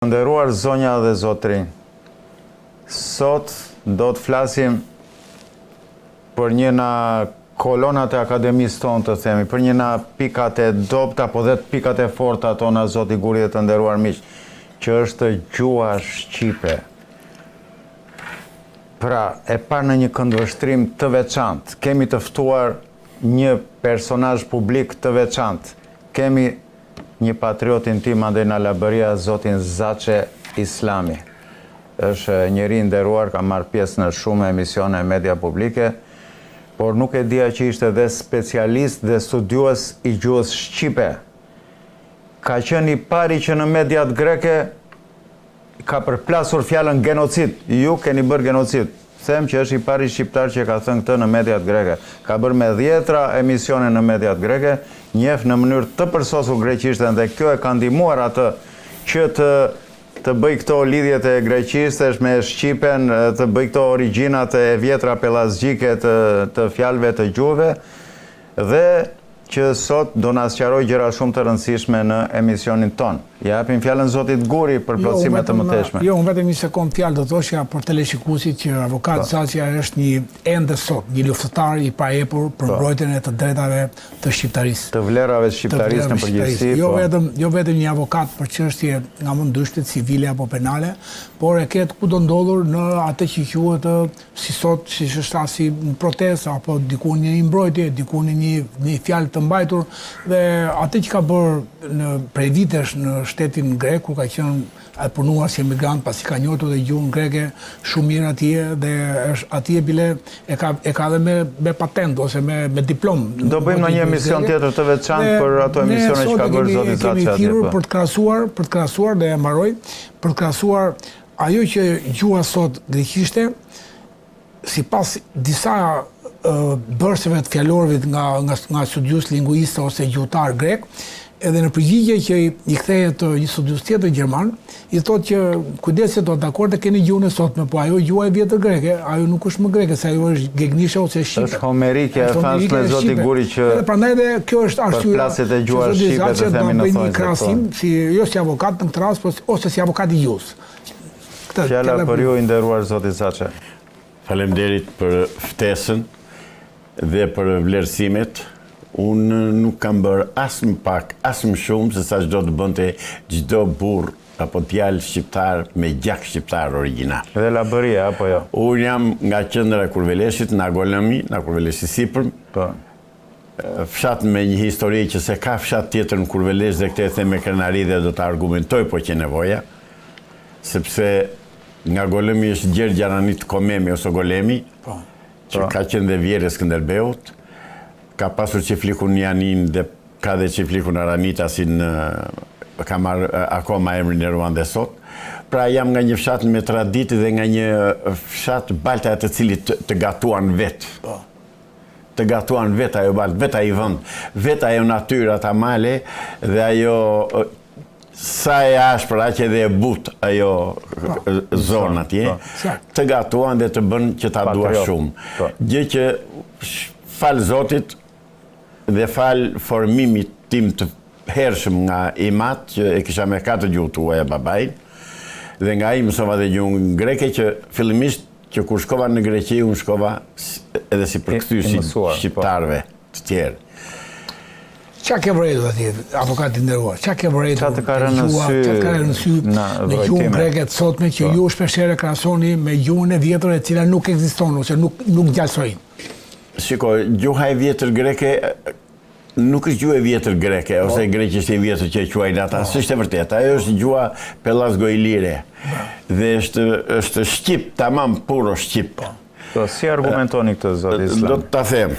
Nderuar zonja dhe zotrin, sot do të flasim për një nga kolonat e akademisë tonë të themi, për një nga pikat e dobta, po dhe pikat e forta tona, zoti Guri dhe të nderuar miq, që është gjua shqipe. Pra, e parë në një këndvështrim të veçantë, kemi të ftuar një personazh publik të veçantë, kemi një patriotin tim andej në Labëria, zotin Zaçe Islami. Është njeri nderuar, ka marrë pjesë në shumë emisione media publike, por nuk e dija që ishte dhe specialist dhe studiues i gjuhës shqipe. Ka qenë i pari që në mediat greke ka përplasur fjalën genocid. Ju keni bërë genocid. Them që është i pari shqiptar që ka thënë këtë në mediat greke. Ka bërë me 10 emisione në mediat greke, njeh në mënyrë të përsosur greqishtën dhe kjo e ka ndihmuar atë që të bëj këto lidhjet e greqishtesh me shqipen, të bëj këto origjinat e vjetra pellazgjike të fjalëve të gjuhëve dhe që sot do na sqaroj gjëra shumë të rëndësishme në emisionin ton. Ja japim fjalën zotit Guri për plotësime të mëtejshme. Jo, vetëm një sekond fjalë do thoshja për teleshikuesit që avokat Zaçi është një ende sot, një luftëtar i paepur për mbrojtjen e të drejtave të shqiptarisë. Të vlerave shqiptarisë në përgjithësi. Jo vetëm një avokat për çështje nga mund ndyshtit civile apo penale, por e ketë kudo ndodhur në atë që quhet si sot, siç është si një protestë apo diku një mbrojtje, diku një fjalë të mbajtur dhe atë që ka bërë prej vitesh në shtetin grek, ku ka qenë punuar si emigrant, pasi ka njohur dhe gjuhën greke shumë mirë atje dhe është atje bile e ka dhe me patent ose me diplomë. Do bëjmë një emision tjetër të veçantë për ato emisione që ka bërë zoti Zaçi atje. Kemi thirrur për të krahasuar dhe e mbaroj, për të krahasuar ajo që gjuha sot greqishte sipas disa bërseve të fjalorëve nga studius linguista ose gjuhëtar grek, edhe në përgjigje që i kthehet një studius tjetër gjerman, i thotë që kujdeset do të dakord të keni gjuhën e sotme, po ajo gjuha e vjetër greke, ajo nuk është më greke, se ajo është gegnishe ose shqipe. Është homerike, e famshme zoti Guri që prandaj dhe kjo është arsyeja për plaset e gjuhës shqipe të themi në një krahasim, jo si avokat në këtë rast, ose si avokat i gjuhës. Fjala për ju i nderuar zoti Zaçe. Faleminderit për ftesën dhe për vlerësimet. Unë nuk kam bërë as më pak, as më shumë, se sa çdo të bënte çdo burr apo djalë shqiptar me gjak shqiptar origjinal. Dhe Labëria apo jo? Unë jam nga qendra e Kurveleshit, nga Golemi, nga Kurveleshi Sipër. Po. Fshat me një histori që se ka fshat tjetër në Kurvelesh dhe këtë e them me krenari dhe do të argumentoj po që nevoja, sepse nga Golemi është Gjergj Gjaranit Komemi ose Golemi, që ka qenë dhe vjerë e Skënderbeut, ka pasur qiflikun Janin dhe ka dhe qiflikun Aranitasin, ka marrë akoma emrin e ruan dhe sot. Pra jam nga një fshat me traditë dhe nga një fshat balta të cilit të gatuan vetë. Të gatuan vetë ajo baltë, vetë ajo vënd, vetë ajo natyra ta male dhe ajo sa e ashpër, aq edhe e but ajo zonë atje, të gatuan dhe të bën që ta dua shumë. Gjë që fal Zotit dhe fal formimit tim të hershëm nga imat, që e kisha me 4 gjuhë tuaja babait, dhe nga ai mësova dhe gjuhën greke që fillimisht që kur shkova në Greqi, unë shkova edhe si përkthyesi shqiptarëve të tjerë. Qa ke vërejtë atje, avokati nderuar? Qa ke vërejtë? Qa të ka rënë në sy në gjuhën greke të sotme që ju shpeshherë krahasoni me gjuhën e vjetër e cila nuk ekziston ose nuk gjallësojnë? Shiko, gjuha e vjetër greke nuk është gjuha e vjetër greke, ose greqisht e vjetër që e quajnë ata, s'është e vërtet. Ajo është gjuha pellazgo-ilire. Dhe është shqip, tamam puro shqip. Si argumentoni këtë, zoti Islam? Do të ta them.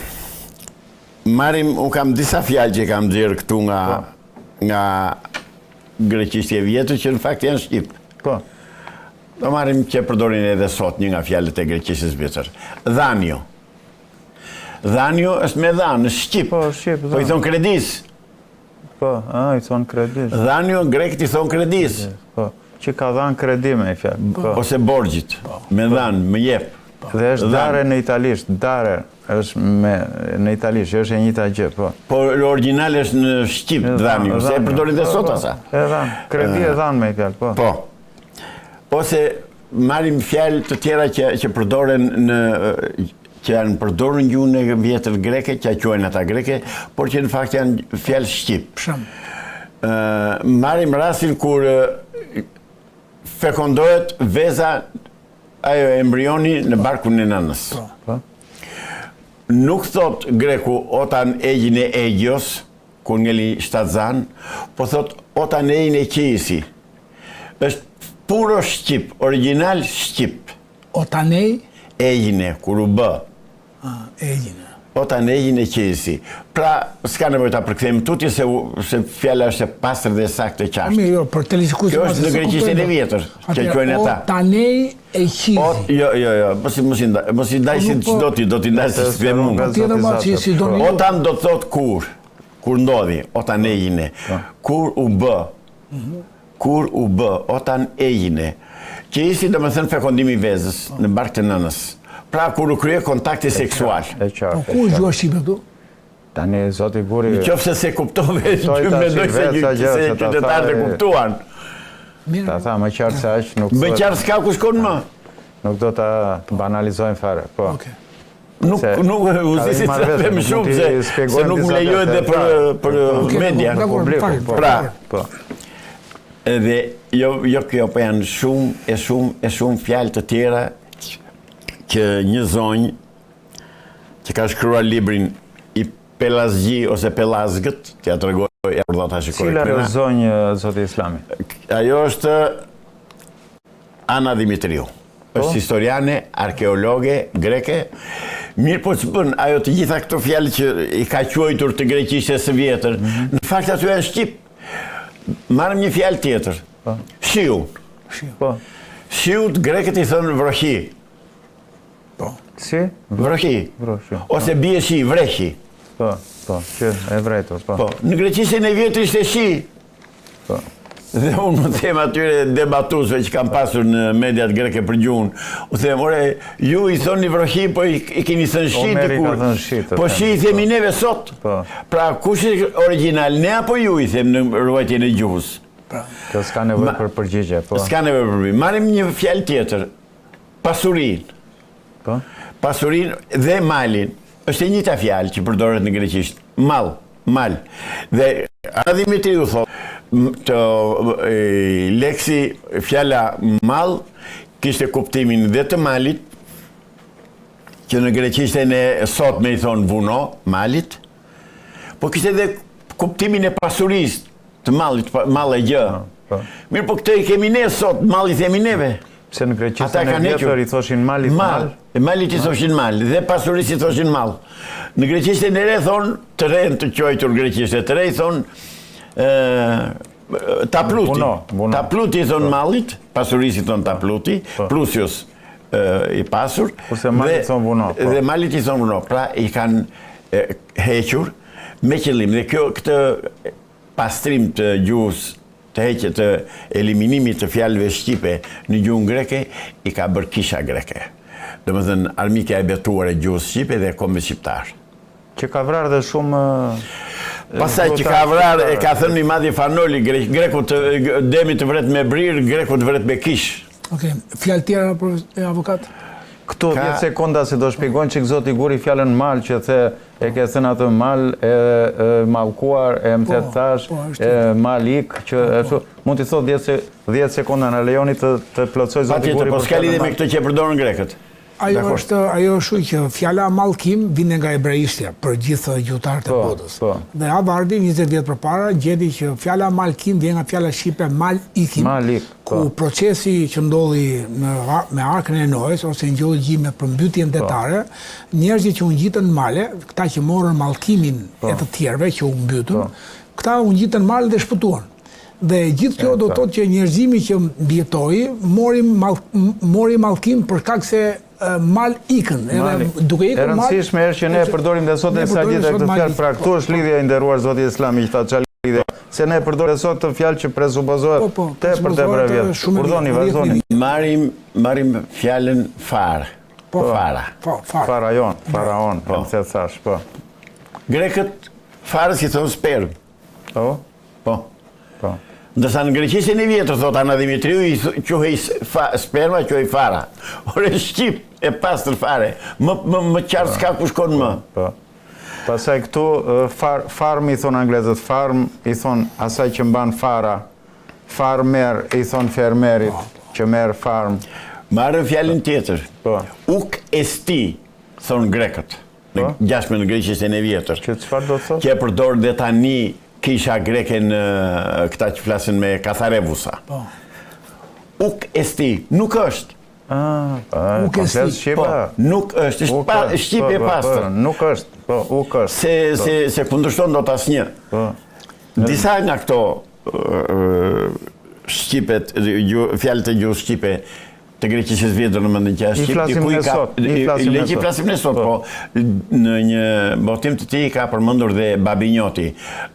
Unë kam disa fjalë që kam nxjerrë këtu nga greqishtja e vjetër që në fakt janë shqip. Po. Do marrim që përdorin edhe sot një nga fjalët e greqishtës vjetër. Dhanjo. Dhanjo është me dhanë, është shqip. Po, shqip. Po i thon kredis. Po, i thon kredis. Dhanjo, grekt i thon kredis. Po, që ka dhanë kredi me i fjalë. Ose borgjit, me dhanë, me jep. Dhe është dare në italisht, dare. është në italisht, është e njëjta gjë, po. Po origjinali është në shqip dhani, se e përdorin dhe sot asa. E dhan, kredi e dhan me fjalë, po. Po. ose marrim fjalë të tjera që përdoren që janë përdorur në gjuhën e vjetër greke, që quajnë ata greke, por që në fakt janë fjalë shqip. Marrim rastin kur fekondohet veza, ajo embrioni në barkun e nënës. Nuk thot greku otan egjin e egjos, kur ngeli shtatzan, po thot otan egjin e qisi. Është puro shqip, original shqip. Otanej? Egjine, kur u bë. Egjine. Otan egjin e qisi. Pra, s'ka nevojë ta përkthejmë tutje se fjala është e pastër dhe saktë e qartë. Jo, për të lishkuar. Kjo është në greqishten e vjetër, që quajnë ata. Otanej e qisi. Jo, mos i ndaj si çdo ti, do t'i ndaj si s'kem unë. Otan do të thot kur ndodhi, otan egjine. Kur u bë, otan egjine. Qisi do të thënë fekondimi i vezës në barkun të nënës. Pra, kur u krye kontakti seksual. Ku është gjua shqipe këtu? Tani, zoti Guri... Në qofse se kuptove, që mendoj se qytetarët e kuptuan. Ta tha, më qartë se aq nuk... Më qartë s'ka ku shkon më. Nuk do të banalizojnë fare, po. Nuk uzisit se them shumë, se nuk më lejohet dhe për media. Pra, edhe jo kjo, po janë shumë fjalë të tjera që një zonjë që ka shkruar librin i Pelazgji ose Pelazgët, që ja të regoj e për dhëta shikore këna. Cila është zonjë, zoti Islami? Ajo është Ana Dimitriu. Është historiane, arkeologe, greke. Mirë po që bën, ajo të gjitha këto fjalë që i ka quajtur të greqishtës së vjetër, në fakt aty janë shqip. Marrëm një fjalë tjetër. Shiu. Shiut greket i thonë vrohi. Si? Vrohi. Ose bie shi, vrehi. Po, që e vrejtur, po. Në greqishten e vjetër ishte shi. Dhe unë më them atyre debatusve që kam pasur në mediat greke për gjuhën, u them, ore, ju i thoni vrohi, po i keni thënë shi të kur. Po shi i themi neve sot. Pra, kush është original, ne apo ju i them në ruajtjen e gjuhës? Kjo s'ka nevojë për përgjigje, po. S'ka nevojë për përgjigje. Marrim një fjalë tjetër. Pasurin. Pasurin dhe malin. Është e njëjta fjalë që përdoret në greqisht. Mal. Dhe Ana Dimitriu thotë, leksi fjala mal kishte kuptimin dhe të malit, që në greqishten e sot me i thonë vuno, malit, po kishte dhe kuptimin e pasurisë të mallit, mal e gjë. Mirë, po këtë i kemi ne sot, mal i themi neve. Pse në greqishten e vjetër i thoshin malit mal? Malit i thoshin mal, dhe pasurisë i thoshin mal. Në greqishten e re thonë, të rejnë të quajtur greqishte, të rej thonë tapluti. Tapluti i thonë mallit, pasurisë i thonë tapluti, plusius i pasur, dhe malit i thonë vuno. Pra i kanë hequr me qëllim, dhe këtë pastrim të gjuhës, të heqje të eliminimit të fjalëve shqipe në gjuhën greke, i ka bërë kisha greke. Dhe më thënë, armikja e betuar e gjuhës shqipe dhe kombit shqiptar. Që ka vrarë dhe shumë... Pasaj që ka vrarë, e ka thënë një madhi Fanoli, greku të demi të vret me brirë, greku të vret me kish. Fjalë tjera, avokat? Këtu 10 sekonda se do shpjegojnë që zoti Guri fjalën mal që e ke thënë atë mal e mallkuar, e më the thash, e malik, që mund t'i thot 10 sekonda në lejoni të plotësoj zoti Guri. Po s'ka lidhje me këtë që përdorën grekët. Ajo është që fjala mallkim vjen nga hebreishtja për gjithë gjuhëtarët e botës. Dhe Avardi 20 vjet përpara gjeti që fjala mallkim vjen nga fjala shqipe malikim, ku procesi që ndodhi me arkën e Noës ose ngjolli me përmbytjen detare, njerëzit që u ngjitën male, këta që morën mallkimin e të tjerëve që u mbytën, këta u ngjitën male dhe shpëtuan. Dhe gjithë kjo do të thotë që njerëzimi që mbijetoi mori mallkim për shkak se mal ikën. Duke ikur mal. E rëndësishme është që ne përdorim dhe sot e sa gjithë këtë fjalë, pra këtu është lidhja e nderuar zoti Islami që tha çfarë lidhje, se ne përdorim sot të fjalë që presupozohet tepër vjet. Urdhoni, vazhdoni. Marrim fjalën far. Fara. Faraon, po se thash, po. Grekët farës i thonë sperm. Po. Ndërsa në Greqisën e vjetër, thot Ana Dimitriu, i quhej sperma, quhej fara. Ore shqip e pastër fare, më qartë s'ka ku shkon më. Po. Pastaj këtu farm i thon anglezët, farm i thon asaj që mban fara, farmer i thon fermerit që merr farm. Marrën fjalën tjetër. Po. Uk esti, thon grekët. Në gjashme në Greqisën e vjetër. Që çfarë do të thotë? Që e përdor dhe tani kisha greke në këta që flasin me katharevusa. Uk esti, nuk është. Uk esti. Shqipa. Nuk është, shqipe e pastër. Nuk është, po, uk është. Se kundërshton do të asnjë. Disa nga këto shqipet, fjalët e gjuhës shqipe, të Greqisës vjetër në mëndën që është Shqip, i flasim në sot, po në një botim të ti ka përmendur dhe Babinjoti.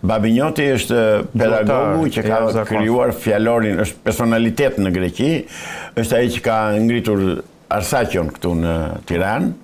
Babinjoti është pedagogu që ka krijuar fjalorin, është personalitet në Greqi, është ai që ka ngritur Arsaqion këtu në Tiranë,